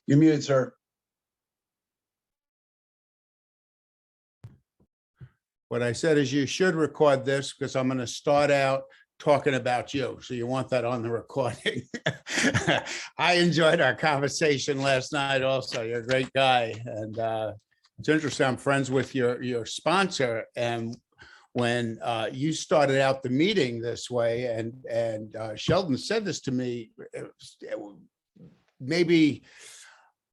You're muted, sir. What I said is you should record this because I'm going to start out talking about you. So you want that on the recording. I enjoyed our conversation last night also. You're a great guy. And it's interesting. I'm friends with your sponsor. And when you started out the meeting this way, and Sheldon said this to me, maybe,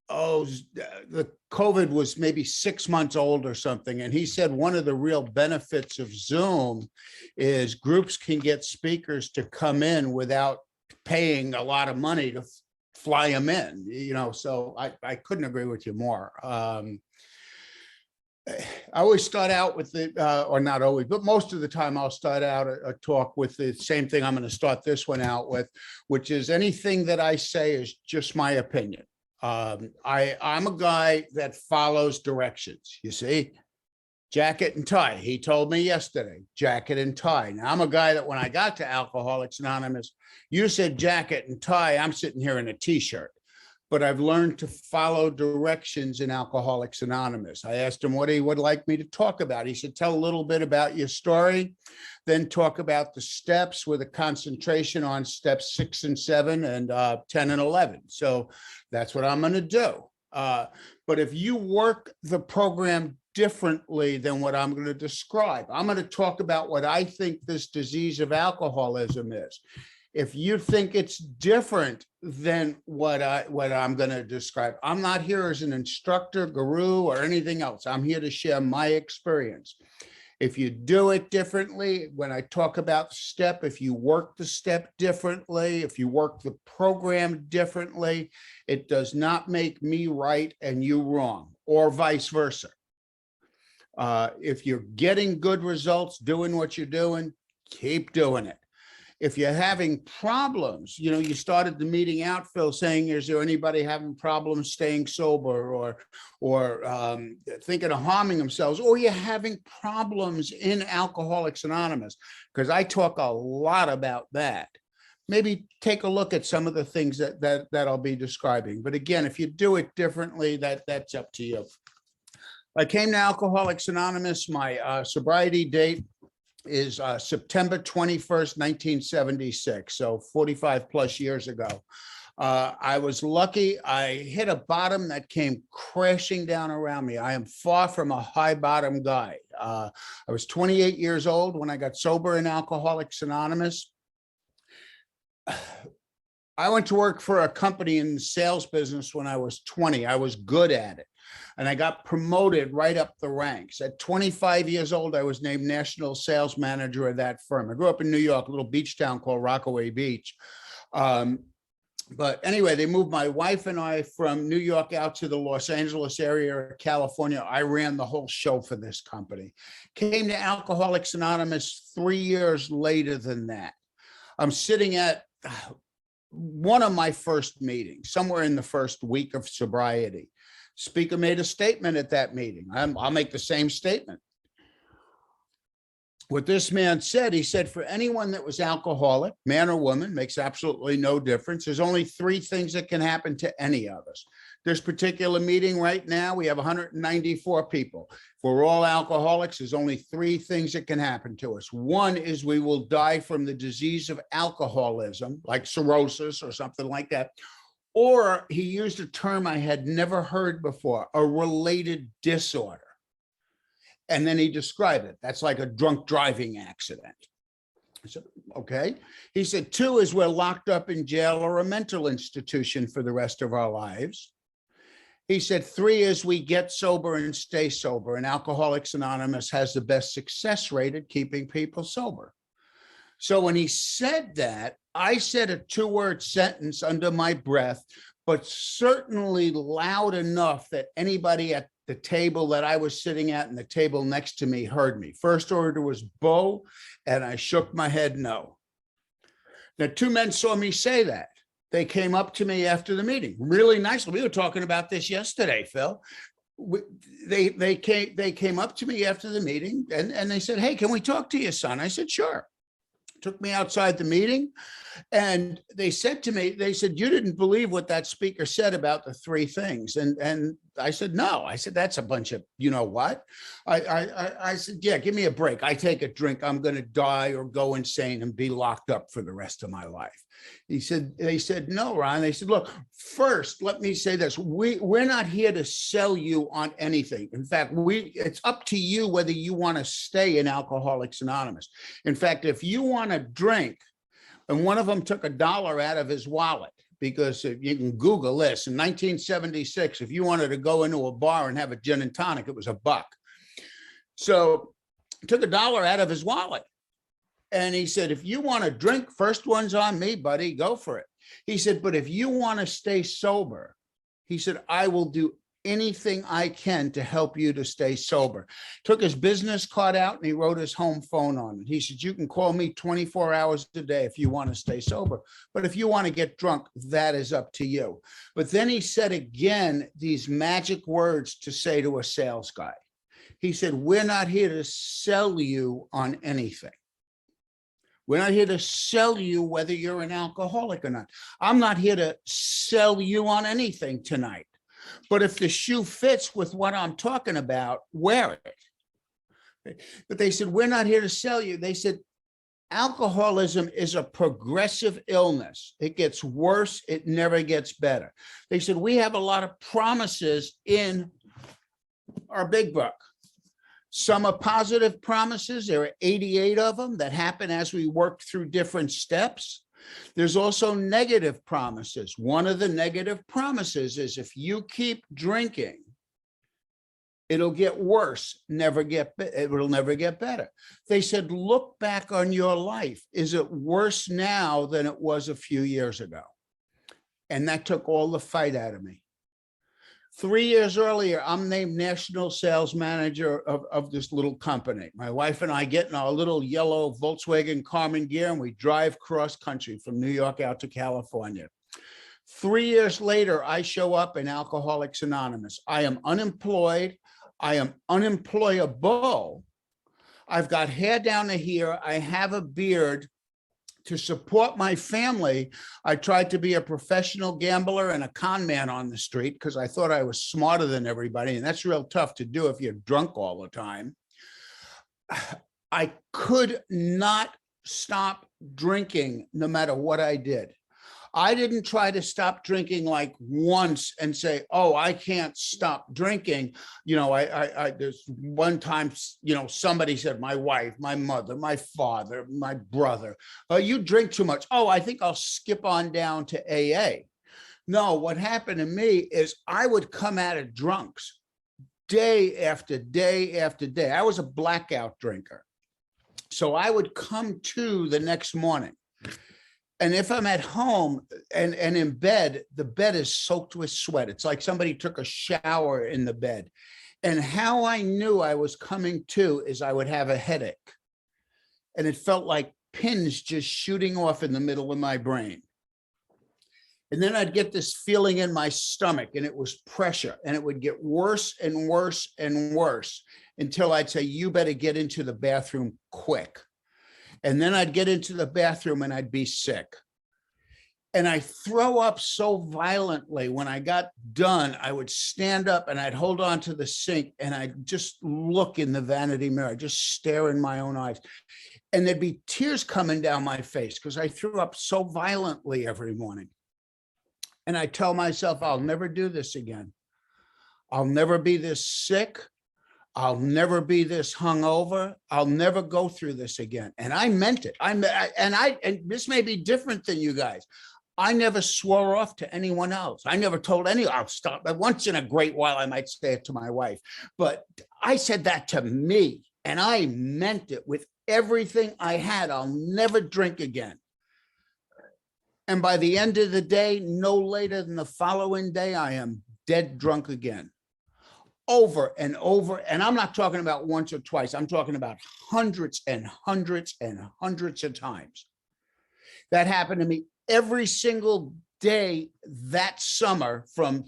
the COVID was maybe 6 months old or something. And he said one of the real benefits of Zoom is groups can get speakers to come in without paying a lot of money to fly them in, you know, so I couldn't agree with you more. I always start out with the, or not always, but most of the time I'll start out a talk with the same thing I'm going to start this one out with, which is anything that I say is just my opinion. I'm a guy that follows directions, you see, jacket and tie. He told me yesterday, jacket and tie. Now I'm a guy that when I got to Alcoholics Anonymous, you said jacket and tie. I'm sitting here in a t-shirt. But I've learned to follow directions in Alcoholics Anonymous. I asked him what he would like me to talk about. He said, tell a little bit about your story, then talk about the steps with a concentration on steps 6 and 7 and 10 and 11. So that's what I'm going to do. But if you work the program differently than what I'm going to describe, I'm going to talk about what I think this disease of alcoholism is. If you think it's different than what I'm going to describe, I'm not here as an instructor, guru, or anything else. I'm here to share my experience. If you do it differently, when I talk about step, if you work the step differently, if you work the program differently, it does not make me right and you wrong, or vice versa. If you're getting good results doing what you're doing, keep doing it. If you're having problems, you know, you started the meeting out, Phil, saying, is there anybody having problems staying sober or thinking of harming themselves, or you're having problems in Alcoholics Anonymous? Because I talk a lot about that. Maybe take a look at some of the things that I'll be describing. But again, if you do it differently, that's up to you. I came to Alcoholics Anonymous. My sobriety date is September 21st, 1976. So 45 plus years ago. I was lucky. I hit a bottom that came crashing down around me. I am far from a high bottom guy. I was 28 years old when I got sober in Alcoholics Anonymous. I went to work for a company in the sales business when I was 20. I was good at it. And I got promoted right up the ranks. At 25 years old, I was named national sales manager of that firm. I grew up in New York, a little beach town called Rockaway Beach. But anyway, they moved my wife and I from New York out to the Los Angeles area, California. I ran the whole show for this company. Came to Alcoholics Anonymous 3 years later than that. I'm sitting at one of my first meetings, somewhere in the first week of sobriety. Speaker made a statement at that meeting. I'll make the same statement. What this man said, he said, for anyone that was alcoholic, man or woman, makes absolutely no difference. There's only 3 things that can happen to any of us. This particular meeting right now, we have 194 people. If we're all alcoholics, there's only 3 things that can happen to us. One is we will die from the disease of alcoholism, like cirrhosis or something like that. Or he used a term I had never heard before, a related disorder. And then he described it. That's like a drunk driving accident. So, okay. He said 2 is we're locked up in jail or a mental institution for the rest of our lives. He said 3 is we get sober and stay sober. And Alcoholics Anonymous has the best success rate at keeping people sober. So when he said that, I said a 2-word sentence under my breath, but certainly loud enough that anybody at the table that I was sitting at and the table next to me heard me. First order was Bo, and I shook my head no. Now, 2 men saw me say that. They came up to me after the meeting, really nicely. We were talking about this yesterday, Phil. They came up to me after the meeting and they said, hey, can we talk to you, son? I said, sure. took me outside the meeting, and they said to me, they said, you didn't believe what that speaker said about the three things. And I said, no. I said, that's a bunch of, you know what? I said, yeah, give me a break. I take a drink, I'm going to die or go insane and be locked up for the rest of my life. They said, no, Ron. They said, look, first, let me say this. We're not here to sell you on anything. In fact, it's up to you whether you want to stay in Alcoholics Anonymous. In fact, if you want to drink, and one of them took $1 out of his wallet, because you can Google this. In 1976, if you wanted to go into a bar and have a gin and tonic, it was $1. So took $1 out of his wallet. And he said, if you want to drink, first one's on me, buddy, go for it. He said, but if you want to stay sober, he said, I will do anything I can to help you to stay sober. Took his business card out and he wrote his home phone on it. He said, you can call me 24 hours a day if you want to stay sober. But if you want to get drunk, that is up to you. But then he said again, these magic words to say to a sales guy. He said, we're not here to sell you on anything. We're not here to sell you whether you're an alcoholic or not. I'm not here to sell you on anything tonight. But if the shoe fits with what I'm talking about, wear it. But they said, we're not here to sell you. They said, alcoholism is a progressive illness. It gets worse. It never gets better. They said, we have a lot of promises in our big book. Some are positive promises. There are 88 of them that happen as we work through different steps. There's also negative promises. One of the negative promises is if you keep drinking, it'll get worse, it will never get better. They said, look back on your life. Is it worse now than it was a few years ago? And that took all the fight out of me. 3 years earlier, I'm named national sales manager of this little company. My wife and I get in our little yellow Volkswagen Carmen gear and we drive cross country from New York out to California. 3 years later, I show up in Alcoholics Anonymous. I am unemployed. I am unemployable. I've got hair down to here. I have a beard. To support my family, I tried to be a professional gambler and a con man on the street because I thought I was smarter than everybody. And that's real tough to do if you're drunk all the time. I could not stop drinking no matter what I did. I didn't try to stop drinking like once and say, oh, I can't stop drinking. You know, there's one time, you know, somebody said, my wife, my mother, my father, my brother, you drink too much. Oh, I think I'll skip on down to AA. No, what happened to me is I would come out of drunks day after day after day. I was a blackout drinker. So I would come to the next morning. And if I'm at home and in bed, the bed is soaked with sweat. It's like somebody took a shower in the bed. And how I knew I was coming to is I would have a headache. And it felt like pins just shooting off in the middle of my brain. And then I'd get this feeling in my stomach and it was pressure and it would get worse and worse and worse until I'd say, you better get into the bathroom quick. And then I'd get into the bathroom and I'd be sick. And I throw up so violently. When I got done, I would stand up and I'd hold on to the sink and I'd just look in the vanity mirror, just stare in my own eyes. And there'd be tears coming down my face because I threw up so violently every morning. And I tell myself, I'll never do this again. I'll never be this sick. I'll never be this hungover. I'll never go through this again. And I meant it. And this may be different than you guys. I never swore off to anyone else. I never told anyone, I'll stop. But once in a great while, I might say it to my wife. But I said that to me, and I meant it with everything I had. I'll never drink again. And by the end of the day, no later than the following day, I am dead drunk again. Over and over. And I'm not talking about once or twice. I'm talking about hundreds and hundreds and hundreds of times. That happened to me every single day that summer from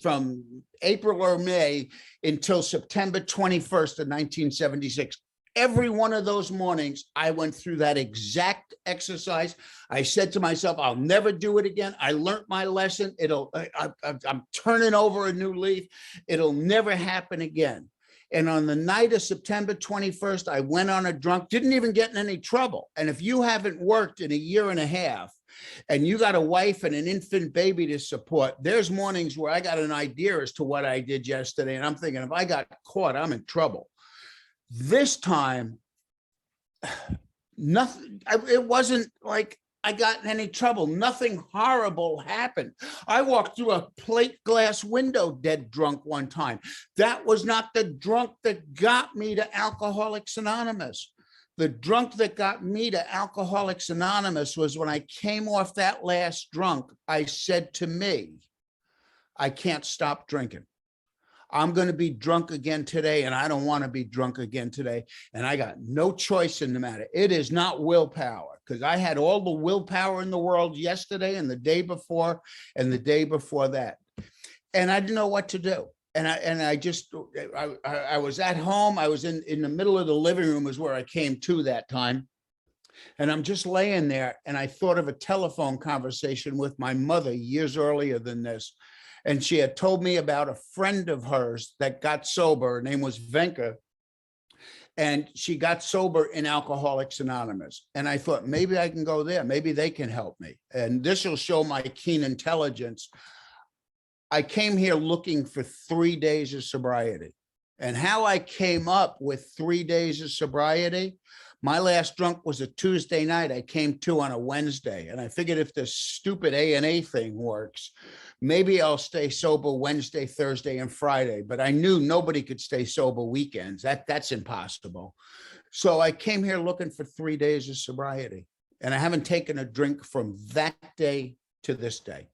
April or May until September 21st of 1976. Every one of those mornings, I went through that exact exercise. I said to myself, I'll never do it again. I learned my lesson. I'm turning over a new leaf. It'll never happen again. And on the night of September 21st, I went on a drunk, didn't even get in any trouble. And if you haven't worked in a year and a half, and you got a wife and an infant baby to support, there's mornings where I got an idea as to what I did yesterday. And I'm thinking, if I got caught, I'm in trouble. This time, nothing, it wasn't like I got in any trouble. Nothing horrible happened. I walked through a plate glass window dead drunk one time. That was not the drunk that got me to Alcoholics Anonymous. The drunk that got me to Alcoholics Anonymous was when I came off that last drunk, I said to me, I can't stop drinking. I'm going to be drunk again today, and I don't want to be drunk again today. And I got no choice in the matter. It is not willpower, because I had all the willpower in the world yesterday and the day before and the day before that. And I didn't know what to do. And I was at home. I was in the middle of the living room is where I came to that time. And I'm just laying there, and I thought of a telephone conversation with my mother years earlier than this. And she had told me about a friend of hers that got sober. Her name was Venka. And she got sober in Alcoholics Anonymous. And I thought, maybe I can go there. Maybe they can help me. And this will show my keen intelligence. I came here looking for 3 days of sobriety. And how I came up with 3 days of sobriety, my last drunk was a Tuesday night. I came to on a Wednesday. And I figured if this stupid A&A thing works, maybe I'll stay sober Wednesday, Thursday, and Friday. But I knew nobody could stay sober weekends. That's impossible. So I came here looking for 3 days of sobriety. And I haven't taken a drink from that day to this day.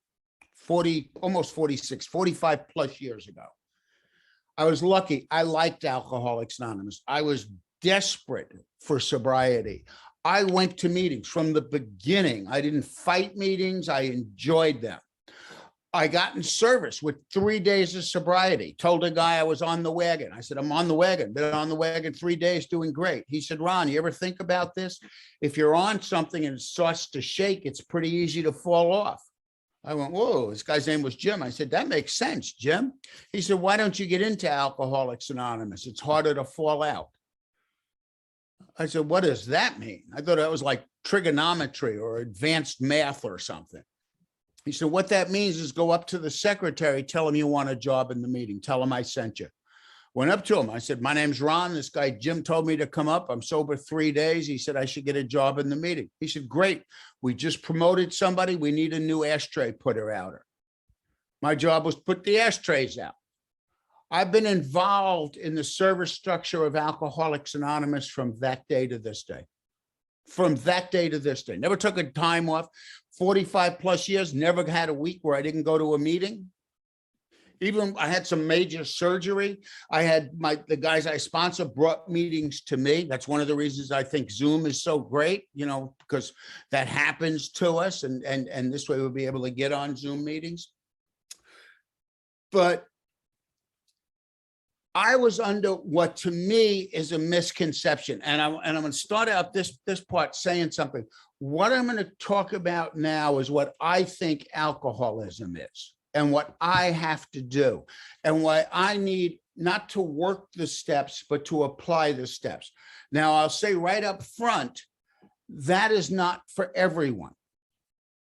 40, almost 46, 45 plus years ago. I was lucky. I liked Alcoholics Anonymous. I was desperate for sobriety. I went to meetings from the beginning. I didn't fight meetings. I enjoyed them. I got in service with 3 days of sobriety. Told a guy I was on the wagon. I said, I'm on the wagon. Been on the wagon 3 days, doing great. He said, Ron, you ever think about this? If you're on something and it starts to shake, it's pretty easy to fall off. I went, whoa, this guy's name was Jim. I said, that makes sense, Jim. He said, why don't you get into Alcoholics Anonymous? It's harder to fall out. I said, what does that mean? I thought that was like trigonometry or advanced math or something. He said, what that means is go up to the secretary, tell him you want a job in the meeting. Tell him I sent you. Went up to him. I said, my name's Ron. This guy, Jim, told me to come up. I'm sober 3 days. He said, I should get a job in the meeting. He said, great. We just promoted somebody. We need a new ashtray putter outer. My job was to put the ashtrays out. I've been involved in the service structure of Alcoholics Anonymous from that day to this day. From that day to this day. Never took a time off. 45 plus years, never had a week where I didn't go to a meeting. Even I had some major surgery. I had the guys I sponsor brought meetings to me. That's one of the reasons I think Zoom is so great, you know, because that happens to us. And this way we'll be able to get on Zoom meetings. But I was under what to me is a misconception. And I'm going to start out this part saying something. What I'm going to talk about now is what I think alcoholism is and what I have to do and why I need not to work the steps, but to apply the steps. Now, I'll say right up front, that is not for everyone.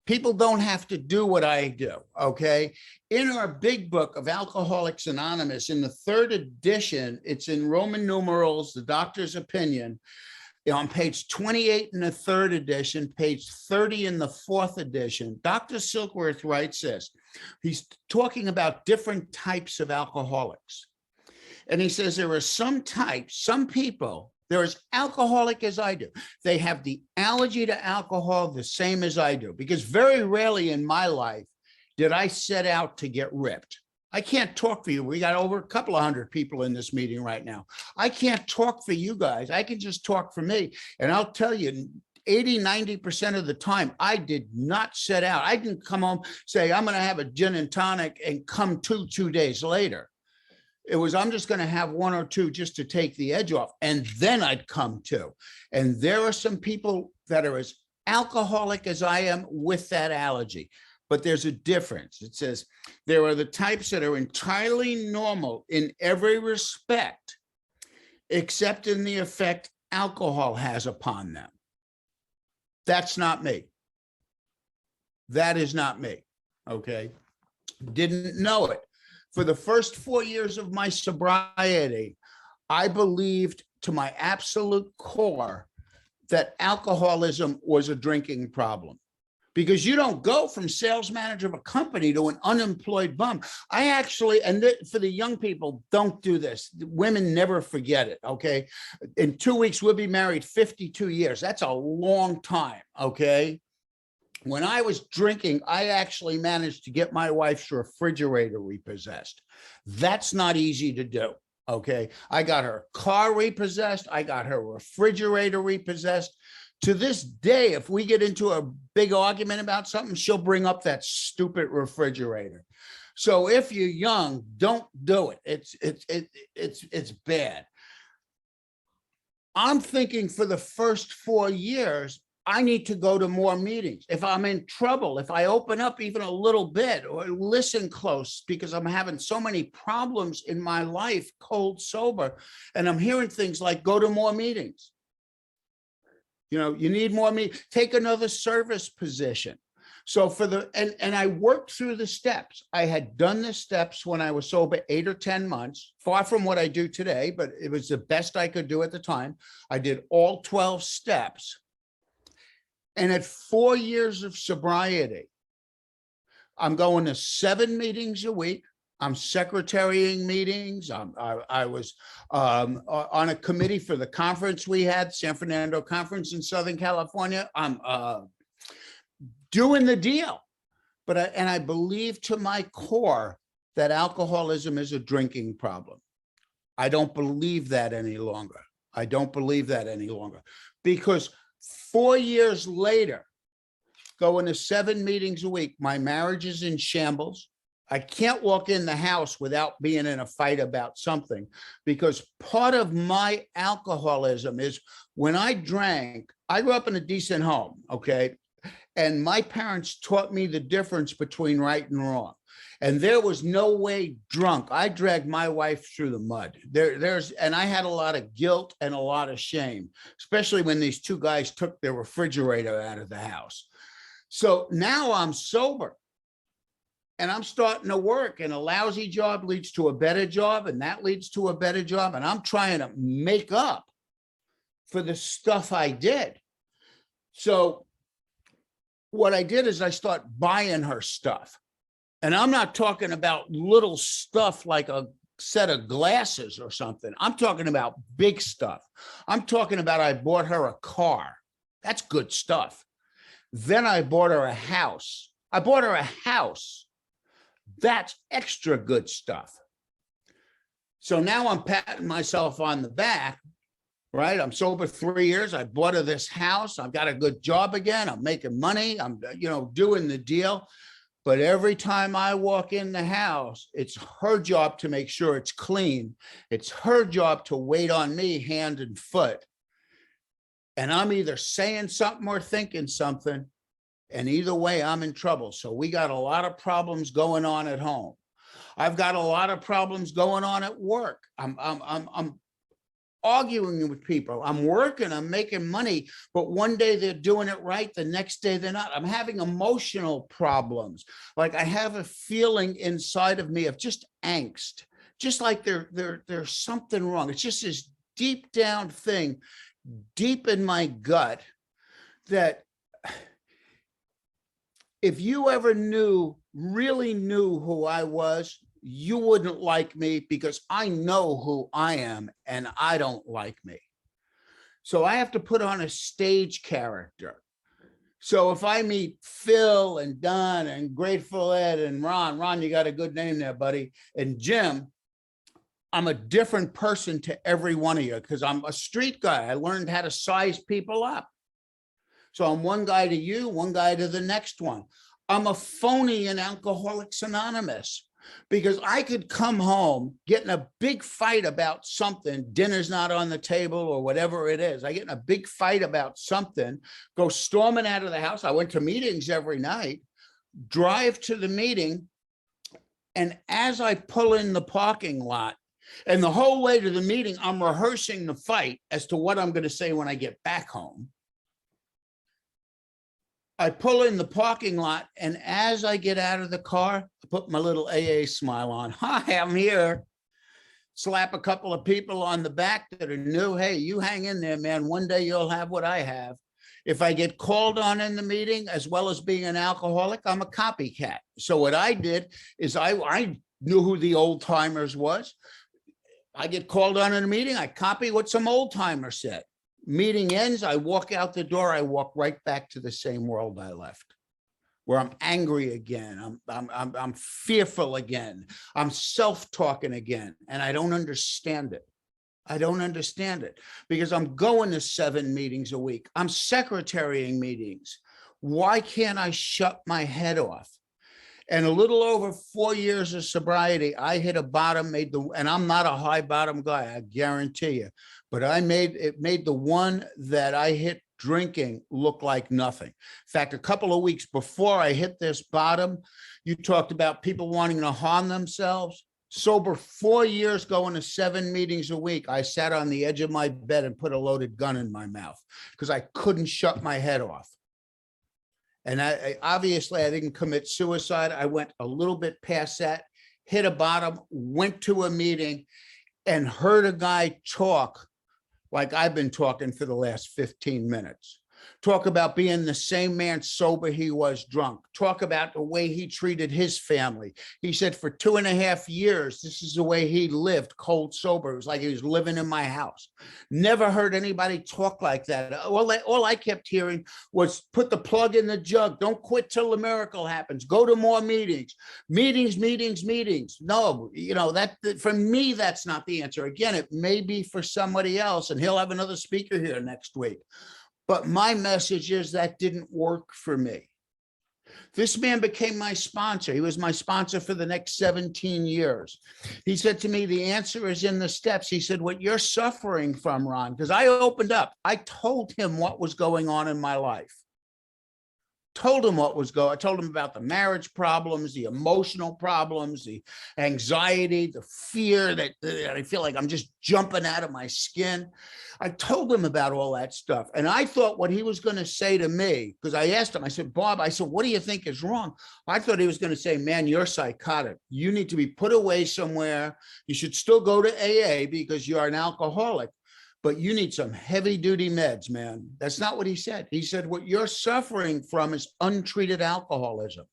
People don't have to do what I do, okay? In our big book of Alcoholics Anonymous, in the 3rd edition, it's in Roman numerals, the doctor's opinion, on page 28 in the 3rd edition, page 30 in the 4th edition, Dr. Silkworth writes this. He's talking about different types of alcoholics. And he says there are some types, some people, they're as alcoholic as I do. They have the allergy to alcohol the same as I do, because very rarely in my life did I set out to get ripped. I can't talk for you. We got over a couple of hundred people in this meeting right now. I can't talk for you guys. I can just talk for me. And I'll tell you, 80, 90% of the time, I did not set out. I didn't come home, say, I'm going to have a gin and tonic and come 2 days later. It was, I'm just going to have one or two just to take the edge off. And then I'd come to. And there are some people that are as alcoholic as I am with that allergy. But there's a difference. It says there are the types that are entirely normal in every respect, except in the effect alcohol has upon them. That's not me. That is not me. Okay. Didn't know it. For the first 4 years of my sobriety, I believed to my absolute core that alcoholism was a drinking problem. Because you don't go from sales manager of a company to an unemployed bum. I actually, and for the young people, don't do this. Women never forget it, okay? In 2 weeks, we'll be married 52 years. That's a long time, okay? When I was drinking, I actually managed to get my wife's refrigerator repossessed. That's not easy to do, okay? I got her car repossessed. I got her refrigerator repossessed. To this day, if we get into a big argument about something, she'll bring up that stupid refrigerator. So if you're young, don't do it. It's bad. I'm thinking for the first 4 years, I need to go to more meetings. If I'm in trouble, if I open up even a little bit or listen close, because I'm having so many problems in my life, cold, sober, and I'm hearing things like go to more meetings. You know, you need more meetings, take another service position. So for the, and I worked through the steps. I had done the steps when I was sober 8 or 10 months, far from what I do today, but it was the best I could do at the time. I did all 12 steps. And at 4 years of sobriety, I'm going to 7 meetings a week. I'm secretarying meetings. I was on a committee for the conference we had, San Fernando Conference in Southern California. I'm doing the deal. But I believe to my core that alcoholism is a drinking problem. I don't believe that any longer. I don't believe that any longer. Because 4 years later, going to 7 meetings a week, my marriage is in shambles. I can't walk in the house without being in a fight about something, because part of my alcoholism is when I drank, I grew up in a decent home, okay? And my parents taught me the difference between right and wrong. And there was no way drunk. I dragged my wife through the mud. And I had a lot of guilt and a lot of shame, especially when these 2 guys took their refrigerator out of the house. So now I'm sober and I'm starting to work, and a lousy job leads to a better job, and that leads to a better job. And I'm trying to make up for the stuff I did. So what I did is I start buying her stuff. And I'm not talking about little stuff like a set of glasses or something. I'm talking about big stuff. I'm talking about I bought her a car. That's good stuff. Then I bought her a house. I bought her a house. That's extra good stuff. So now I'm patting myself on the back, right? I'm sober 3 years. I bought her this house. I've got a good job again. I'm making money. I'm, doing the deal. But every time I walk in the house, it's her job to make sure it's clean. It's her job to wait on me hand and foot. And I'm either saying something or thinking something. And either way, I'm in trouble. So we got a lot of problems going on at home. I've got a lot of problems going on at work. I'm arguing with people. I'm working, I'm making money, but one day they're doing it right, the next day they're not. I'm having emotional problems. Like I have a feeling inside of me of just angst, just like there's something wrong. It's just this deep down thing, deep in my gut, that if you ever really knew who I was, you wouldn't like me, because I know who I am and I don't like me. So I have to put on a stage character. So if I meet Phil and Don and Grateful Ed and Ron, you got a good name there, buddy, and Jim, I'm a different person to every one of you, because I'm a street guy. I learned how to size people up. So I'm one guy to you, one guy to the next one. I'm a phony in Alcoholics Anonymous. because I could come home, get in a big fight about something, dinner's not on the table or whatever it is. I get in a big fight about something, go storming out of the house. I went to meetings every night, drive to the meeting, and as I pull in the parking lot, and the whole way to the meeting, I'm rehearsing the fight as to what I'm going to say when I get back home. I pull in the parking lot, and as I get out of the car, I put my little AA smile on. Hi, I'm here. Slap a couple of people on the back that are new. Hey, you hang in there, man. One day you'll have what I have. If I get called on in the meeting, as well as being an alcoholic, I'm a copycat. So what I did is I knew who the old timers was. I get called on in a meeting, I copy what some old timer said. Meeting ends, I walk out the door, I walk right back to the same world I left, where I'm angry again, I'm fearful again, I'm self-talking again, and I don't understand it. I don't understand it because I'm going to 7 meetings a week. I'm secretarying meetings. Why can't I shut my head off? And a little over 4 years of sobriety, I hit a bottom, and I'm not a high bottom guy, I guarantee you, but it made the one that I hit drinking look like nothing. In fact, a couple of weeks before I hit this bottom, you talked about people wanting to harm themselves. Sober 4 years, going to 7 meetings a week, I sat on the edge of my bed and put a loaded gun in my mouth because I couldn't shut my head off. And obviously I didn't commit suicide. I went a little bit past that, hit a bottom, went to a meeting and heard a guy talk like I've been talking for the last 15 minutes. Talk about being the same man sober he was drunk. Talk about the way he treated his family. He said for 2.5 years, this is the way he lived, cold sober. It was like he was living in my house. Never heard anybody talk like that. All I kept hearing was put the plug in the jug. Don't quit till the miracle happens. Go to more meetings. Meetings. No, that for me, that's not the answer. Again, it may be for somebody else, and he'll have another speaker here next week. But my message is that didn't work for me. This man became my sponsor. He was my sponsor for the next 17 years. He said to me, the answer is in the steps. He said, what you're suffering from, Ron, because I opened up. I told him what was going on in my life. Told him what was going. I told him about the marriage problems, the emotional problems, the anxiety, the fear that I feel like I'm just jumping out of my skin. I told him about all that stuff. And I thought what he was going to say to me, because I asked him, I said, Bob, what do you think is wrong? I thought he was going to say, man, you're psychotic. You need to be put away somewhere. You should still go to AA because you're an alcoholic. But you need some heavy duty meds, man. That's not what he said. He said, what you're suffering from is untreated alcoholism.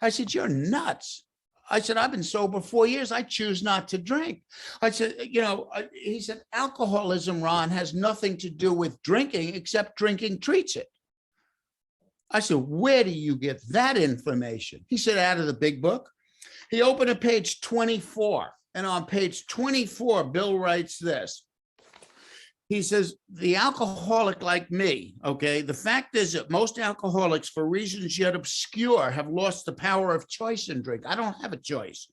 I said, you're nuts. I said, I've been sober 4 years. I choose not to drink. I said, he said, alcoholism, Ron, has nothing to do with drinking except drinking treats it. I said, where do you get that information? He said, out of the big book. He opened at page 24. And on page 24, Bill writes this. He says, the alcoholic like me, okay, the fact is that most alcoholics, for reasons yet obscure, have lost the power of choice in drink. I don't have a choice.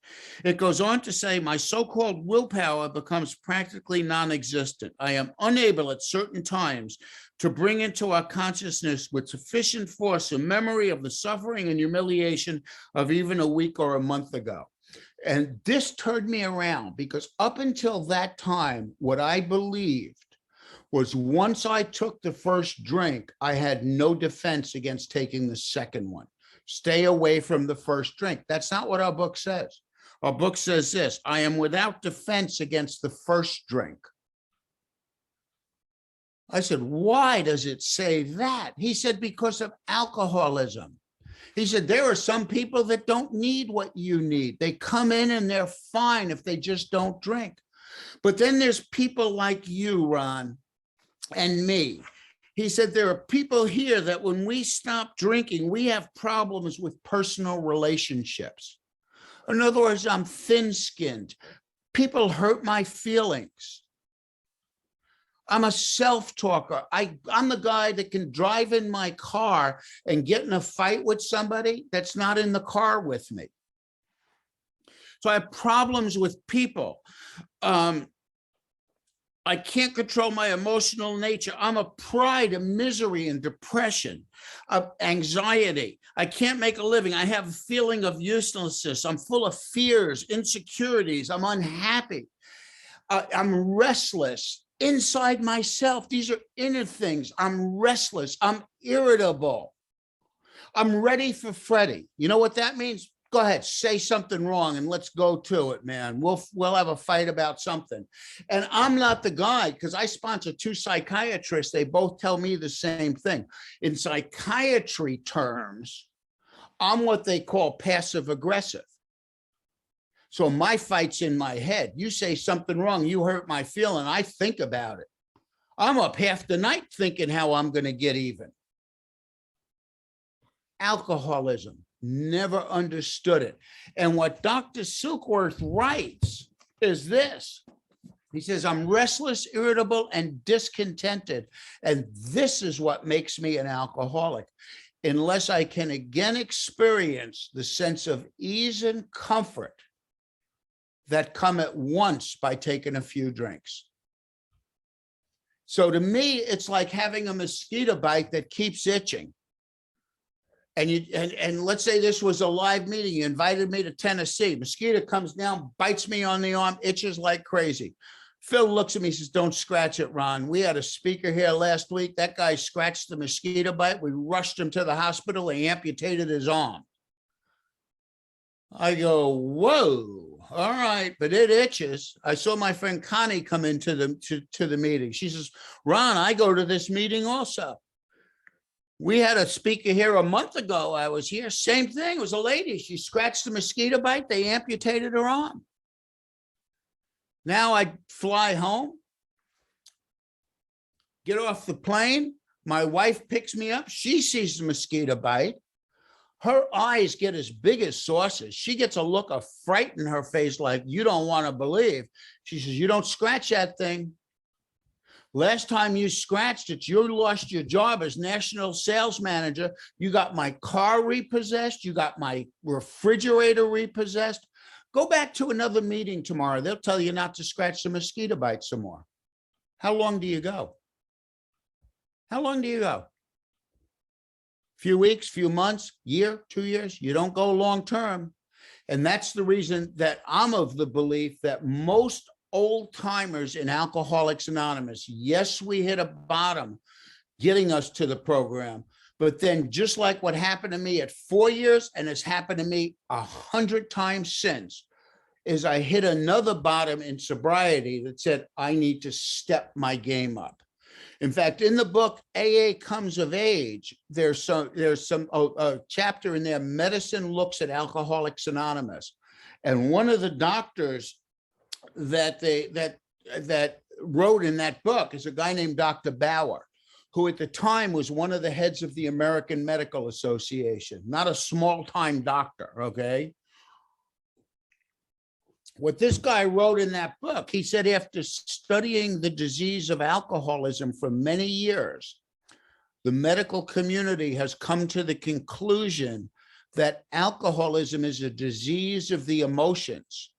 It goes on to say, my so-called willpower becomes practically non-existent. I am unable at certain times to bring into our consciousness with sufficient force a memory of the suffering and humiliation of even a week or a month ago. And this turned me around because up until that time, what I believed was once I took the first drink, I had no defense against taking the second one. Stay away from the first drink. That's not what our book says. Our book says this, I am without defense against the first drink. I said, why does it say that? He said, because of alcoholism. He said, there are some people that don't need what you need. They come in and they're fine if they just don't drink. But then there's people like you, Ron, and me. He said, there are people here that when we stop drinking, we have problems with personal relationships. In other words, I'm thin-skinned. People hurt my feelings. I'm a self-talker. I'm the guy that can drive in my car and get in a fight with somebody that's not in the car with me. So I have problems with people. I can't control my emotional nature. I'm a pride of misery and depression, of anxiety. I can't make a living. I have a feeling of uselessness. I'm full of fears, insecurities. I'm unhappy. I'm restless inside myself. These are inner things. I'm restless. I'm irritable. I'm ready for Freddie. You know what that means? Go ahead, say something wrong and let's go to it, man. We'll have a fight about something. And I'm not the guy, because I sponsor 2 psychiatrists. They both tell me the same thing. In psychiatry terms, I'm what they call passive aggressive. So my fight's in my head. You say something wrong, you hurt my feeling, I think about it. I'm up half the night thinking how I'm going to get even. Alcoholism. Never understood it. And what Dr. Silkworth writes is this. He says, I'm restless, irritable, and discontented. And this is what makes me an alcoholic. Unless I can again experience the sense of ease and comfort that come at once by taking a few drinks. So to me, it's like having a mosquito bite that keeps itching. And let's say this was a live meeting. You invited me to Tennessee. Mosquito comes down, bites me on the arm, itches like crazy. Phil looks at me and says, don't scratch it, Ron. We had a speaker here last week. That guy scratched the mosquito bite. We rushed him to the hospital. They amputated his arm. I go, whoa, all right, but it itches. I saw my friend Connie come into the meeting. She says, Ron, I go to this meeting also. We had a speaker here a month ago. I was here. Same thing. It was a lady. She scratched the mosquito bite. They amputated her arm. Now I fly home, get off the plane. My wife picks me up. She sees the mosquito bite. Her eyes get as big as saucers. She gets a look of fright in her face like you don't want to believe. She says, you don't scratch that thing. Last time you scratched it, you lost your job as national sales manager. You got my car repossessed. You got my refrigerator repossessed. Go back to another meeting tomorrow. They'll tell you not to scratch the mosquito bite some more. How long do you go? How long do you go? Few weeks, few months, year, 2 years. You don't go long term. And that's the reason that I'm of the belief that most old timers in Alcoholics Anonymous, yes, we hit a bottom getting us to the program, but then just like what happened to me at 4 years and has happened to me 100 times since, is I hit another bottom in sobriety that said, I need to step my game up. In fact, in the book, AA Comes of Age, there's some chapter in there, Medicine Looks at Alcoholics Anonymous. And one of the doctors that wrote in that book is a guy named Dr. Bauer, who at the time was one of the heads of the American Medical Association, not a small-time doctor, okay? What this guy wrote in that book, he said after studying the disease of alcoholism for many years, the medical community has come to the conclusion that alcoholism is a disease of the emotions.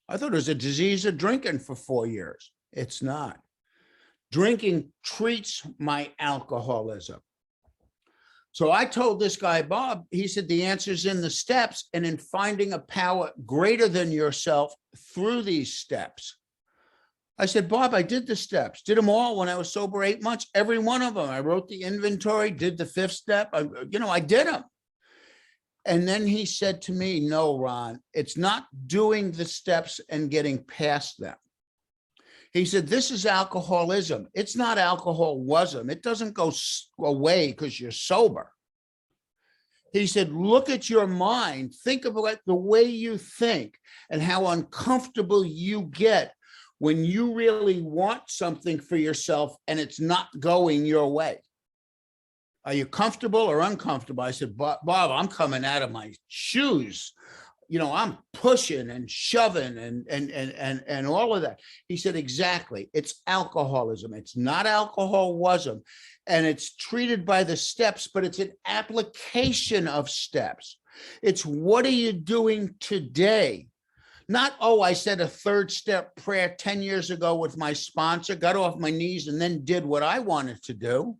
I thought it was a disease of drinking for 4 years. It's not. Drinking treats my alcoholism. So I told this guy, Bob, he said, the answer's in the steps and in finding a power greater than yourself through these steps. I said, Bob, I did the steps, did them all when I was sober 8 months, every one of them. I wrote the inventory, did the 5th step. I did them. And then he said to me, no, Ron, it's not doing the steps and getting past them. He said, this is alcoholism. It's not alcoholism. It doesn't go away because you're sober. He said, look at your mind. Think about the way you think and how uncomfortable you get when you really want something for yourself and it's not going your way. Are you comfortable or uncomfortable? I said, Bob, I'm coming out of my shoes. I'm pushing and shoving and all of that. He said, exactly. It's alcoholism. It's not alcoholism. And it's treated by the steps, but it's an application of steps. It's what are you doing today Not, oh, I said a third step prayer 10 years ago with my sponsor, got off my knees and then did what I wanted to do.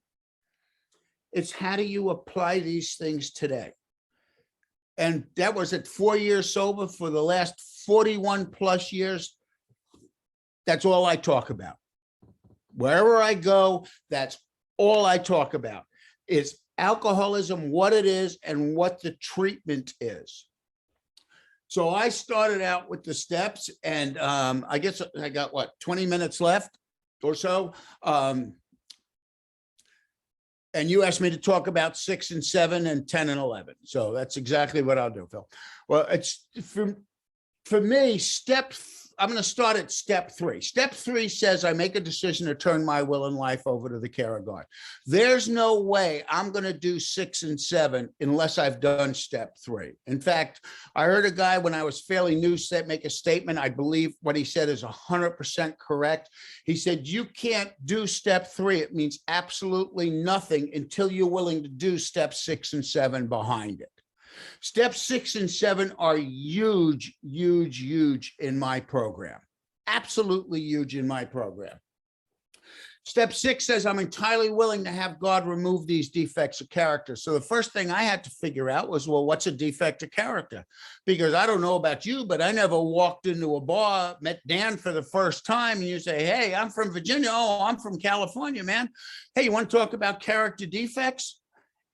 It's how do you apply these things today? And that was at 4 years sober. For the last 41 plus years, that's all I talk about. Wherever I go, that's all I talk about is alcoholism, what it is, and what the treatment is. So I started out with the steps, and I guess I got, what, 20 minutes left or so. And you asked me to talk about 6 and 7 and 10 and 11. So that's exactly what I'll do, Phil. Well, it's for me, I'm going to start at step 3. Step 3 says I make a decision to turn my will and life over to the care of God. There's no way I'm going to do 6 and 7 unless I've done step 3. In fact, I heard a guy when I was fairly new make a statement. I believe what he said is 100% correct. He said, you can't do step 3. It means absolutely nothing until you're willing to do step 6 and 7 behind it. Steps 6 and 7 are huge, huge, huge in my program. Absolutely huge in my program. Step 6 says I'm entirely willing to have God remove these defects of character. So the first thing I had to figure out was, well, what's a defect of character? Because I don't know about you, but I never walked into a bar, met Dan for the first time, and you say, hey, I'm from Virginia. Oh, I'm from California, man. Hey, you want to talk about character defects?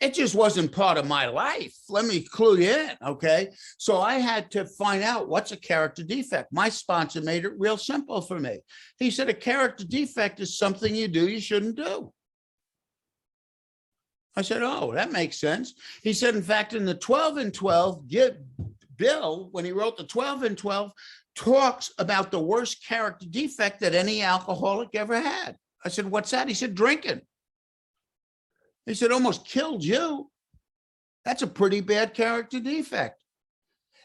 It just wasn't part of my life. Let me clue you in, okay? So I had to find out what's a character defect. My sponsor made it real simple for me. He said a character defect is something you do you shouldn't do. I said, oh, that makes sense. He said, in fact, in the 12 and 12, Bill, when he wrote the 12 and 12, talks about the worst character defect that any alcoholic ever had. I said, what's that? He said, drinking. He said, almost killed you. That's a pretty bad character defect.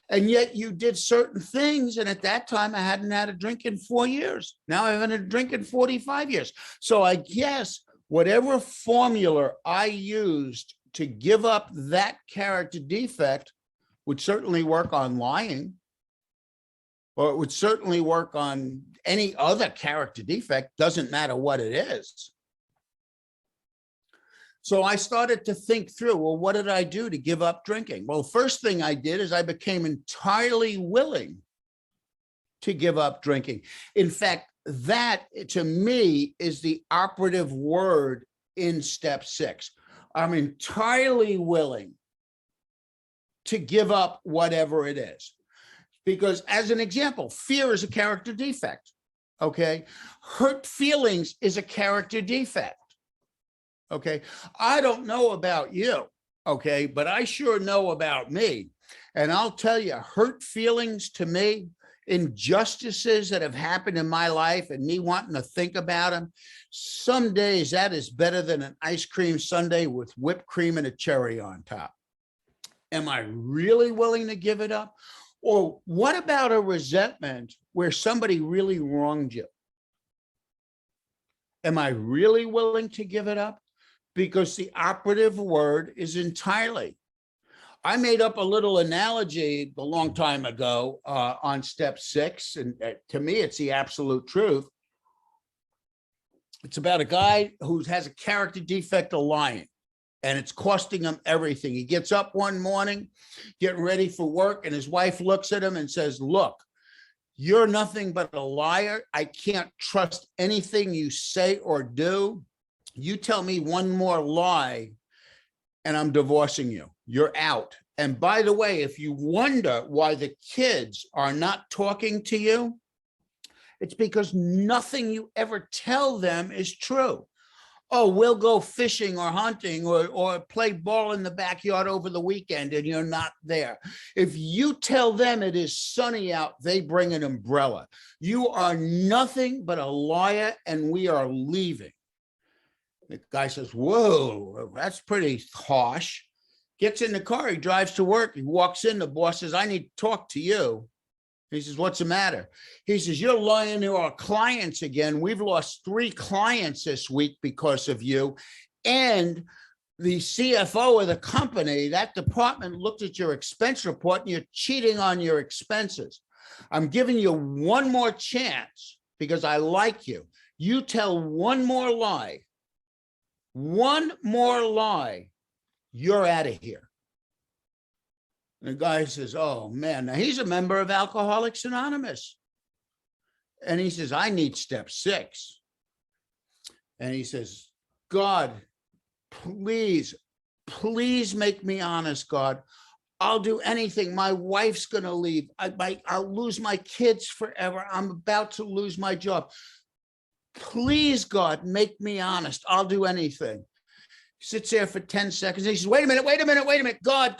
And yet you did certain things. And at that time, I hadn't had a drink in 4 years. Now I haven't had a drink in 45 years. So I guess whatever formula I used to give up that character defect would certainly work on lying, or it would certainly work on any other character defect. Doesn't matter what it is. So I started to think through, well, what did I do to give up drinking? Well, first thing I did is I became entirely willing to give up drinking. In fact, that to me is the operative word in step 6. I'm entirely willing to give up whatever it is. Because as an example, fear is a character defect, okay? Hurt feelings is a character defect. Okay, I don't know about you, okay, but I sure know about me. And I'll tell you, hurt feelings to me, injustices that have happened in my life and me wanting to think about them, some days that is better than an ice cream sundae with whipped cream and a cherry on top. Am I really willing to give it up? Or what about a resentment where somebody really wronged you? Am I really willing to give it up? Because the operative word is entirely. I made up a little analogy a long time ago on step 6, and to me, it's the absolute truth. It's about a guy who has a character defect of lying, and it's costing him everything. He gets up one morning, getting ready for work, and his wife looks at him and says, look, you're nothing but a liar. I can't trust anything you say or do. You tell me one more lie and I'm divorcing you. You're out. And by the way, if you wonder why the kids are not talking to you, it's because nothing you ever tell them is true. Oh, we'll go fishing or hunting or play ball in the backyard over the weekend and you're not there. If you tell them it is sunny out, they bring an umbrella. You are nothing but a liar and we are leaving. The guy says, whoa, that's pretty harsh. Gets in the car, he drives to work. He walks in, the boss says, I need to talk to you. He says, what's the matter? He says, you're lying to our clients again. We've lost 3 clients this week because of you. And the CFO of the company, that department looked at your expense report and you're cheating on your expenses. I'm giving you one more chance because I like you. You tell one more lie, you're out of here. And the guy says, oh man, now he's a member of Alcoholics Anonymous. And he says, I need step 6. And he says, God, please make me honest, God. I'll do anything. My wife's going to leave. I'll lose my kids forever. I'm about to lose my job. Please, God, make me honest. I'll do anything. He sits there for 10 seconds. He says, wait a minute. God,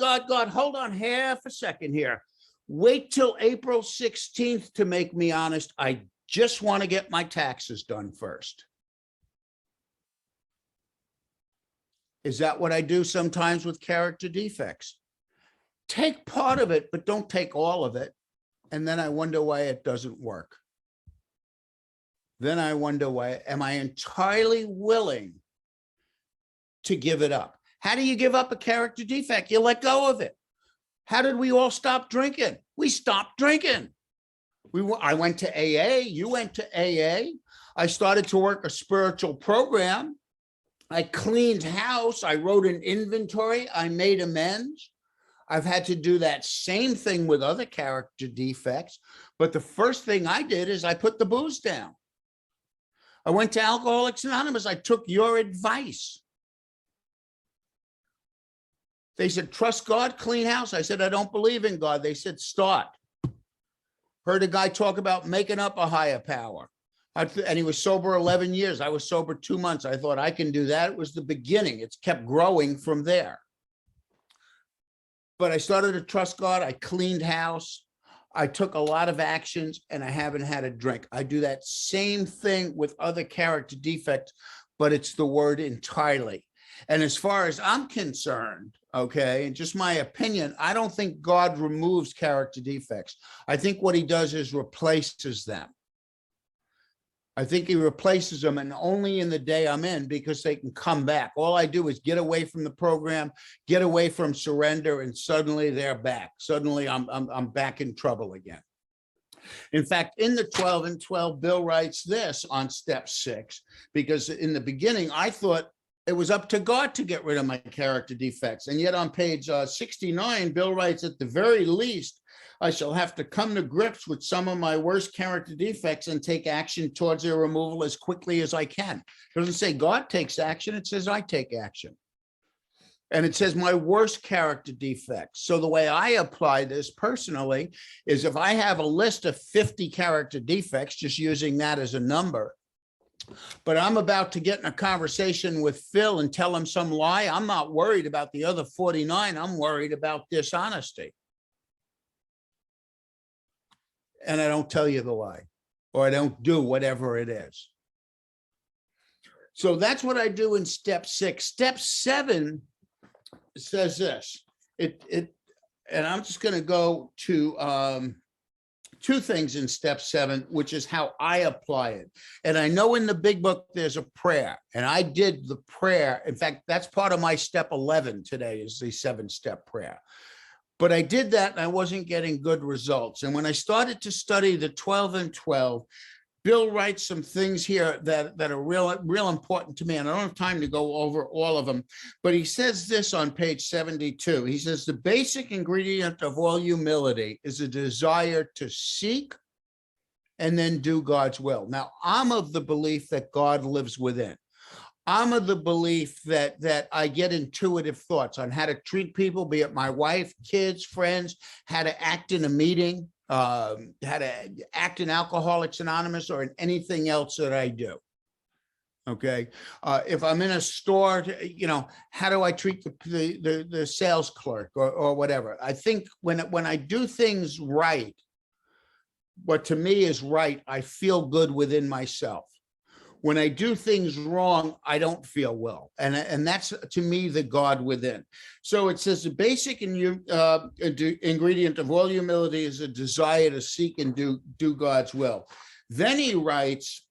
hold on half a second here. Wait till April 16th to make me honest. I just want to get my taxes done first. Is that what I do sometimes with character defects? Take part of it, but don't take all of it. And then I wonder why it doesn't work. Then I wonder why, am I entirely willing to give it up? How do you give up a character defect? You let go of it. How did we all stop drinking? We stopped drinking. I went to AA, you went to AA. I started to work a spiritual program. I cleaned house. I wrote an inventory. I made amends. I've had to do that same thing with other character defects. But the first thing I did is I put the booze down. I went to Alcoholics Anonymous. I took your advice. They said, trust God, clean house. I said, I don't believe in God. They said, start. Heard a guy talk about making up a higher power. And he was sober 11 years. I was sober 2 months. I thought I can do that. It was the beginning. It's kept growing from there. But I started to trust God. I cleaned house. I took a lot of actions and I haven't had a drink. I do that same thing with other character defects, but it's the word entirely. And as far as I'm concerned, okay, and just my opinion, I don't think God removes character defects. I think what he does is replaces them. I think he replaces them, and only in the day I'm in, because they can come back. All I do is get away from the program, get away from surrender, and suddenly they're back. Suddenly I'm back in trouble again. In fact, in the 12 and 12, Bill writes this on step 6, because in the beginning, I thought it was up to God to get rid of my character defects. And yet on page 69, Bill writes, at the very least, I shall have to come to grips with some of my worst character defects and take action towards their removal as quickly as I can. It doesn't say God takes action. It says I take action. And it says my worst character defects. So the way I apply this personally is if I have a list of 50 character defects, just using that as a number, but I'm about to get in a conversation with Phil and tell him some lie, I'm not worried about the other 49. I'm worried about dishonesty. And I don't tell you the lie, or I don't do whatever it is. So that's what I do in step 6. Step 7 says this. And I'm just going to go to 2 things in step 7, which is how I apply it. And I know in the big book, there's a prayer, and I did the prayer. In fact, that's part of my step 11 today, is the 7-step prayer. But I did that and I wasn't getting good results. And when I started to study the 12 and 12, Bill writes some things here that are real important to me. And I don't have time to go over all of them, but he says this on page 72. He says, the basic ingredient of all humility is a desire to seek and then do God's will. Now, I'm of the belief that God lives within. I'm of the belief that I get intuitive thoughts on how to treat people, be it my wife, kids, friends, how to act in a meeting, how to act in Alcoholics Anonymous, or in anything else that I do. Okay. If I'm in a store, how do I treat the sales clerk or whatever? I think when I do things right, what to me is right, I feel good within myself. When I do things wrong, I don't feel well. And that's, to me, the God within. So it says the basic ingredient of all humility is a desire to seek and do God's will. Then he writes,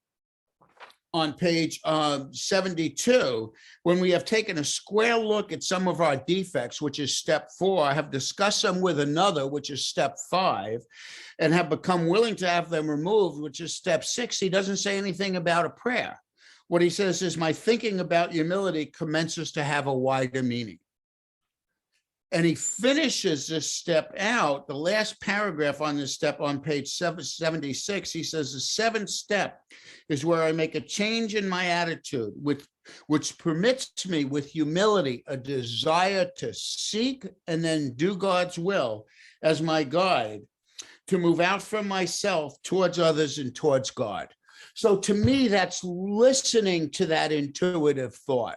on page 72, when we have taken a square look at some of our defects, which is step 4, I have discussed them with another, which is step 5, and have become willing to have them removed, which is step 6, he doesn't say anything about a prayer. What he says is, my thinking about humility commences to have a wider meaning. And he finishes this step out, the last paragraph on this step on page 76, he says, the 7th step is where I make a change in my attitude, which permits me with humility a desire to seek and then do God's will as my guide, to move out from myself towards others and towards God. So to me, that's listening to that intuitive thought.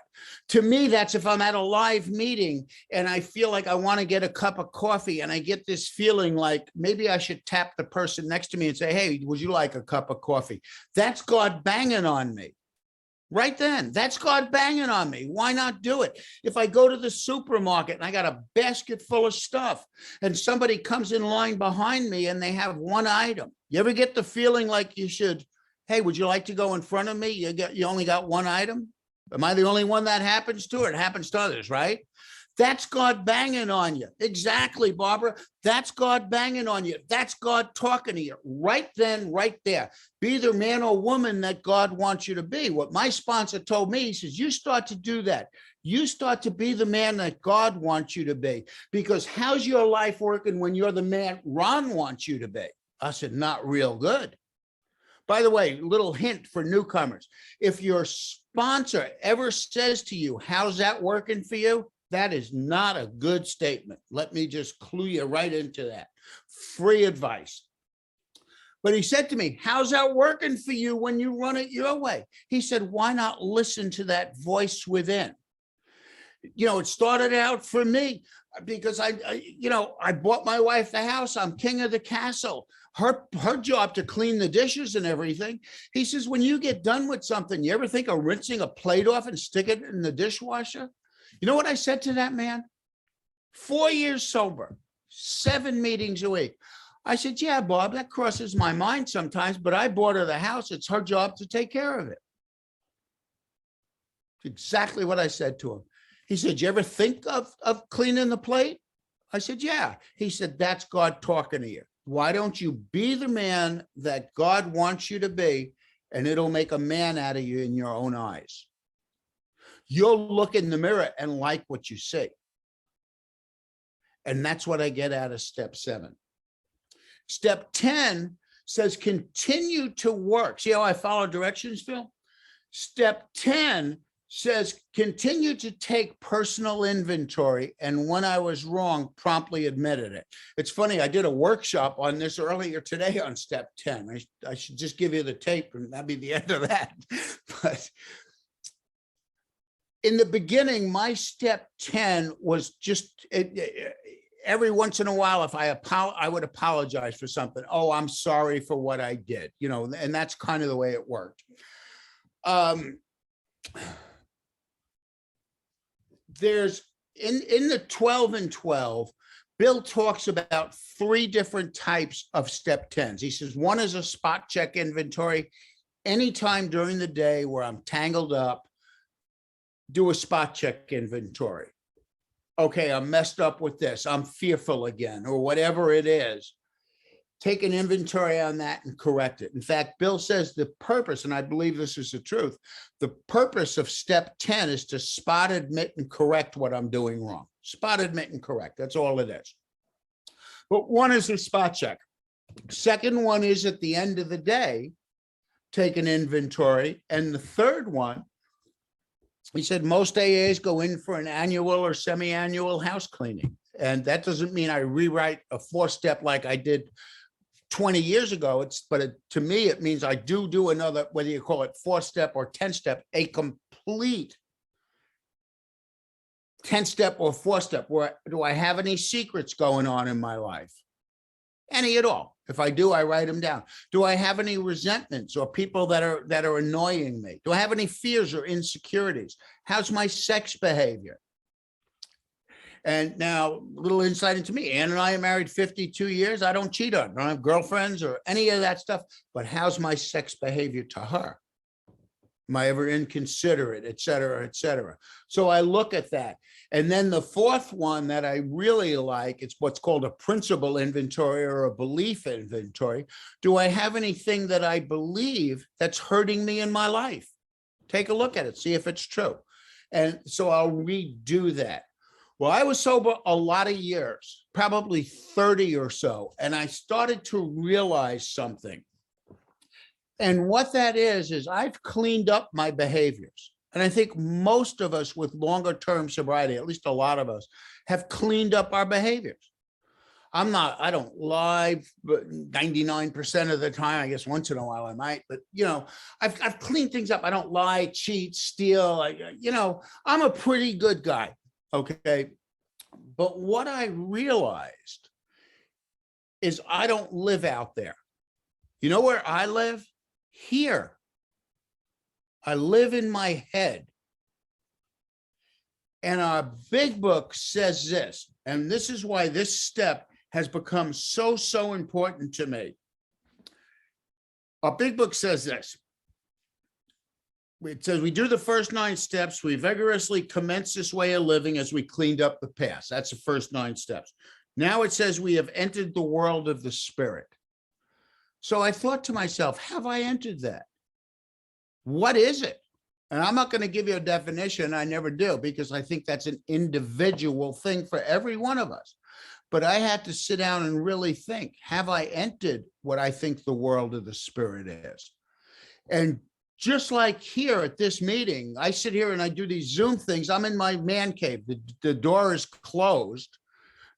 To me, that's if I'm at a live meeting and I feel like I want to get a cup of coffee and I get this feeling like maybe I should tap the person next to me and say, hey, would you like a cup of coffee? That's God banging on me. Right then, that's God banging on me. Why not do it? If I go to the supermarket and I got a basket full of stuff and somebody comes in line behind me and they have one item, you ever get the feeling like you should, hey, would you like to go in front of me? You only got one item? Am I the only one that happens to, or it happens to others, right? That's God banging on you. Exactly, Barbara. That's God banging on you. That's God talking to you right then, right there. Be the man or woman that God wants you to be. What my sponsor told me, he says, you start to do that. You start to be the man that God wants you to be, because how's your life working when you're the man Ron wants you to be? I said, not real good. By the way, little hint for newcomers. If your sponsor ever says to you, how's that working for you? That is not a good statement. Let me just clue you right into that. Free advice. But he said to me, how's that working for you when you run it your way? He said, why not listen to that voice within? You know, it started out for me because I bought my wife the house. I'm king of the castle. Her job to clean the dishes and everything. He says, when you get done with something, you ever think of rinsing a plate off and stick it in the dishwasher? You know what I said to that man? 4 years sober, 7 meetings a week. I said, yeah, Bob, that crosses my mind sometimes, but I bought her the house. It's her job to take care of it. Exactly what I said to him. He said, you ever think of cleaning the plate? I said, yeah. He said, that's God talking to you. Why don't you be the man that God wants you to be, and it'll make a man out of you in your own eyes. You'll look in the mirror and like what you see. And that's what I get out of step 7. Step 10 says continue to work. See how I follow directions, Phil? Step 10 says continue to take personal inventory, and when I was wrong, promptly admitted it. It's funny, I did a workshop on this earlier today on step 10. I should just give you the tape and that'd be the end of that. But in the beginning, my step 10 was just every once in a while, if I would apologize for something. Oh, I'm sorry for what I did, and that's kind of the way it worked. There's in the 12 and 12, Bill talks about 3 different types of step 10s. He says, one is a spot check inventory. Anytime during the day where I'm tangled up, do a spot check inventory. Okay, I'm messed up with this. I'm fearful again, or whatever it is. Take an inventory on that and correct it. In fact, Bill says the purpose, and I believe this is the truth, the purpose of step 10 is to spot, admit, and correct what I'm doing wrong. Spot, admit, and correct. That's all it is. But one is a spot check. Second one is at the end of the day, take an inventory. And the third one, he said most AAs go in for an annual or semi-annual house cleaning. And that doesn't mean I rewrite a 4-step like I did 20 years ago. To me, it means I do another, whether you call it 4-step or 10-step, a complete 10-step or 4-step. Where do I have any secrets going on in my life? Any at all. If I do, I write them down. Do I have any resentments or people that are annoying me? Do I have any fears or insecurities? How's my sex behavior? And now, a little insight into me. Ann and I are married 52 years. I don't cheat on her. I don't have girlfriends or any of that stuff. But how's my sex behavior to her? Am I ever inconsiderate, et cetera, et cetera? So I look at that. And then the fourth one that I really like, it's what's called a principle inventory or a belief inventory. Do I have anything that I believe that's hurting me in my life? Take a look at it, see if it's true. And so I'll redo that. Well, I was sober a lot of years, probably 30 or so, and I started to realize something. And what that is I've cleaned up my behaviors. And I think most of us with longer term sobriety, at least a lot of us, have cleaned up our behaviors. I don't lie, but 99% of the time, I guess once in a while I might, but I've cleaned things up. I don't lie, cheat, steal. I'm a pretty good guy. Okay. But what I realized is I don't live out there. You know where I live? Here. I live in my head. And our big book says this, and this is why this step has become so important to me. Our big book says this. It says we do the first 9 steps. We vigorously commence this way of living as we cleaned up the past. That's the first 9 steps. Now it says we have entered the world of the spirit. So I thought to myself, have I entered that? What is it? And I'm not going to give you a definition. I never do, because I think that's an individual thing for every one of us. But I had to sit down and really think, have I entered what I think the world of the spirit is? And just like here at this meeting, I sit here and I do these Zoom things. I'm in my man cave. The door is closed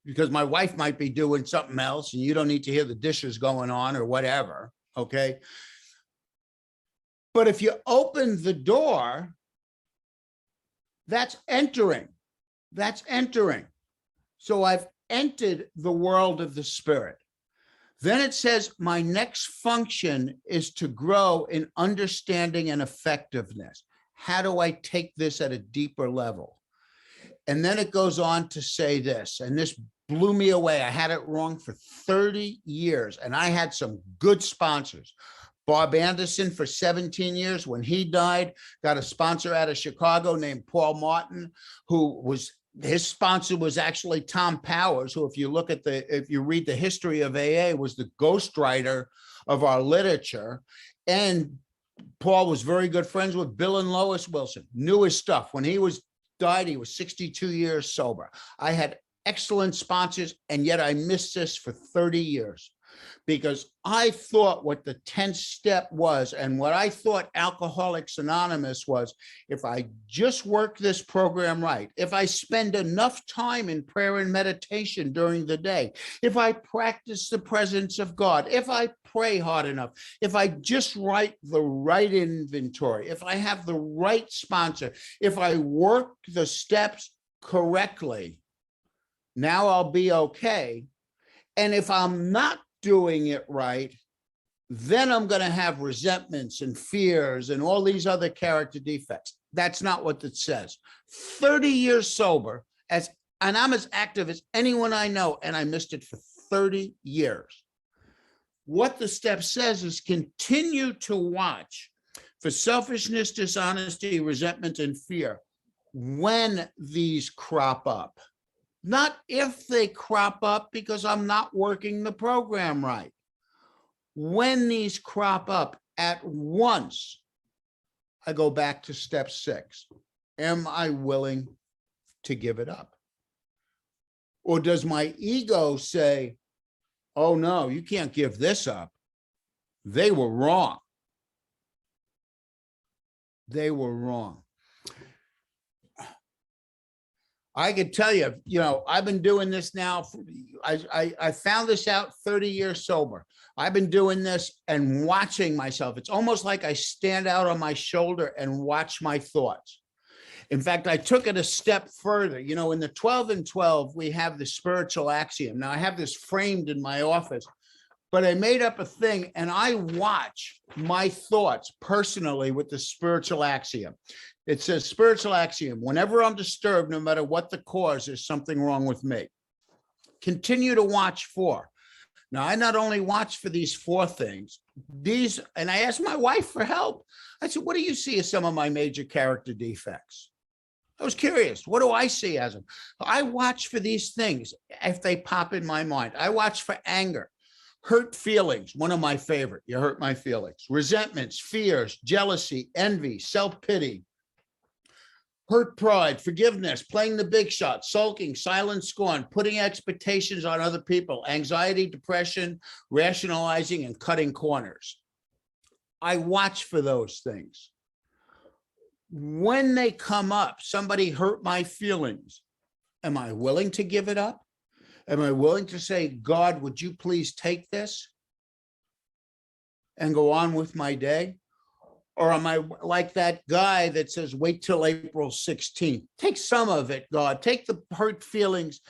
because my wife might be doing something else and you don't need to hear the dishes going on or whatever, okay? But if you open the door, that's entering. That's entering. So I've entered the world of the spirit. Then it says my next function is to grow in understanding and effectiveness. How do I take this at a deeper level? And then it goes on to say this, and this blew me away. I had it wrong for 30 years, and I had some good sponsors. Bob Anderson for 17 years. When he died, got a sponsor out of Chicago named Paul Martin, who was, his sponsor was actually Tom Powers, who, if you read the history of AA, was the ghostwriter of our literature. And Paul was very good friends with Bill and Lois Wilson, knew his stuff. When he died, he was 62 years sober. I had excellent sponsors, and yet I missed this for 30 years. Because I thought what the 10th step was, and what I thought Alcoholics Anonymous was, if I just work this program right, if I spend enough time in prayer and meditation during the day, if I practice the presence of God, if I pray hard enough, if I just write the right inventory, if I have the right sponsor, if I work the steps correctly, now I'll be okay. And if I'm not doing it right, then I'm going to have resentments and fears and all these other character defects. That's not what it says. 30 years sober, and I'm as active as anyone I know, and I missed it for 30 years. What the step says is continue to watch for selfishness, dishonesty, resentment, and fear when these crop up. Not if they crop up, because I'm not working the program right. When these crop up at once, I go back to step 6. Am I willing to give it up? Or does my ego say, oh no, you can't give this up. They were wrong. They were wrong. I could tell you, I've been doing this now. I found this out 30 years sober. I've been doing this and watching myself. It's almost like I stand out on my shoulder and watch my thoughts. In fact, I took it a step further. In the 12 and 12, we have the spiritual axiom. Now, I have this framed in my office, but I made up a thing and I watch my thoughts personally with the spiritual axiom. It says spiritual axiom, whenever I'm disturbed, no matter what the cause, there's something wrong with me. Continue to watch for. Now, I not only watch for these 4 things, and I asked my wife for help. I said, what do you see as some of my major character defects? I was curious. What do I see as them? I watch for these things if they pop in my mind. I watch for anger, hurt feelings, one of my favorite. You hurt my feelings. Resentments, fears, jealousy, envy, self-pity, hurt pride, forgiveness, playing the big shot, sulking, silent scorn, putting expectations on other people, anxiety, depression, rationalizing, and cutting corners. I watch for those things. When they come up, somebody hurt my feelings. Am I willing to give it up? Am I willing to say, God, would you please take this and go on with my day? Or am I like that guy that says, wait till April 16th? Take some of it, God. Take the hurt feelings,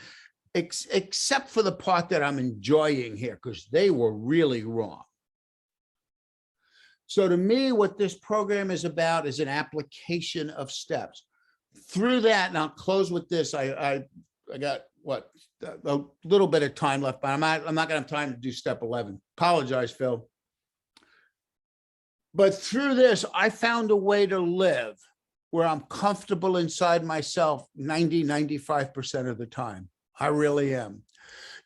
except for the part that I'm enjoying here, because they were really wrong. So to me, what this program is about is an application of steps. Through that, and I'll close with this. I got what, a little bit of time left, but I'm not going to have time to do step 11. Apologize, Phil. But through this, I found a way to live where I'm comfortable inside myself 90–95% of the time. I really am.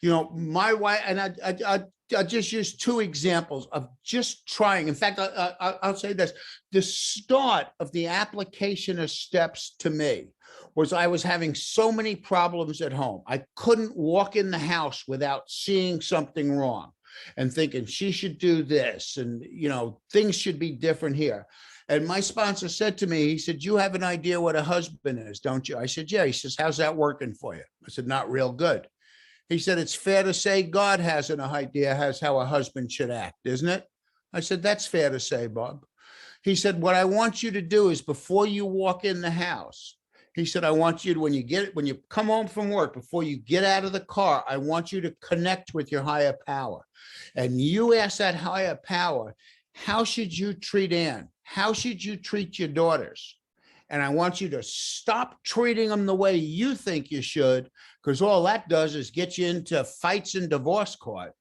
You know, my wife, and I just use 2 examples of just trying. In fact, I'll say this. The start of the application of steps to me was I was having so many problems at home. I couldn't walk in the house without seeing something wrong and thinking she should do this, and you know, things should be different here. And my sponsor said to me, he said, you have an idea what a husband is, don't you? I said, yeah. He says, how's that working for you? I said, not real good. He said, it's fair to say God has an idea as how a husband should act, isn't it? I said, that's fair to say, Bob. He said, what I want you to do is before you walk in the house, he said, I want you to, when you come home from work, before you get out of the car, I want you to connect with your higher power. And you ask that higher power, how should you treat Ann? How should you treat your daughters? And I want you to stop treating them the way you think you should, because all that does is get you into fights and divorce court.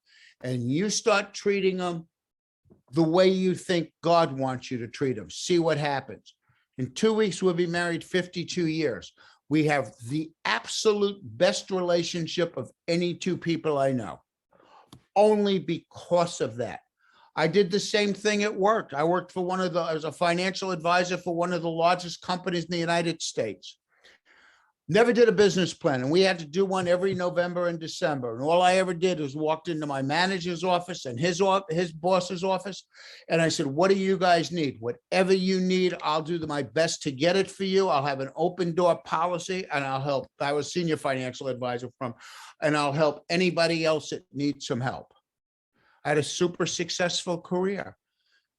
And you start treating them the way you think God wants you to treat them. See what happens. In 2 weeks, we'll be married 52 years. We have the absolute best relationship of any 2 people I know, only because of that. I did the same thing at work. I worked for I was a financial advisor for one of the largest companies in the United States. Never did a business plan, and we had to do one every November and December. And all I ever did was walked into my manager's office and his boss's office. And I said, what do you guys need? Whatever you need, I'll do my best to get it for you. I'll have an open door policy, and I'll help. I was senior financial advisor and I'll help anybody else that needs some help. I had a super successful career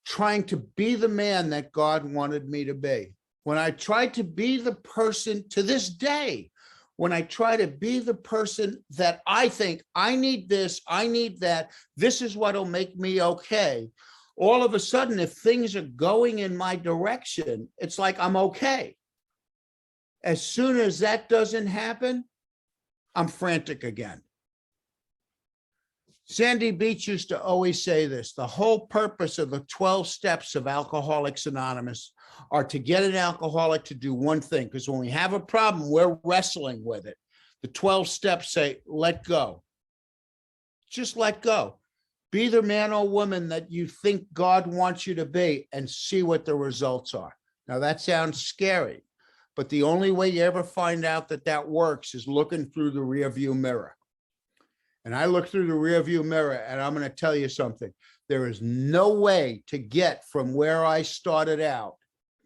trying to be the man that God wanted me to be. When I tried to be the person to this day, when I try to be the person that I think I need this, I need that, this is what'll make me okay. All of a sudden, if things are going in my direction, it's like I'm okay. As soon as that doesn't happen, I'm frantic again. Sandy Beach used to always say this: the whole purpose of the 12 steps of Alcoholics Anonymous are to get an alcoholic to do one thing, because when we have a problem, we're wrestling with it. The 12 steps say, let go. Just let go. Be the man or woman that you think God wants you to be and see what the results are. Now, that sounds scary, but the only way you ever find out that that works is looking through the rearview mirror. And I look through the rearview mirror, and I'm going to tell you something. There is no way to get from where I started out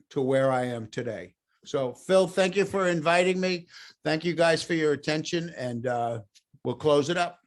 to where I am today. So, Phil, thank you for inviting me. Thank you guys for your attention, and we'll close it up.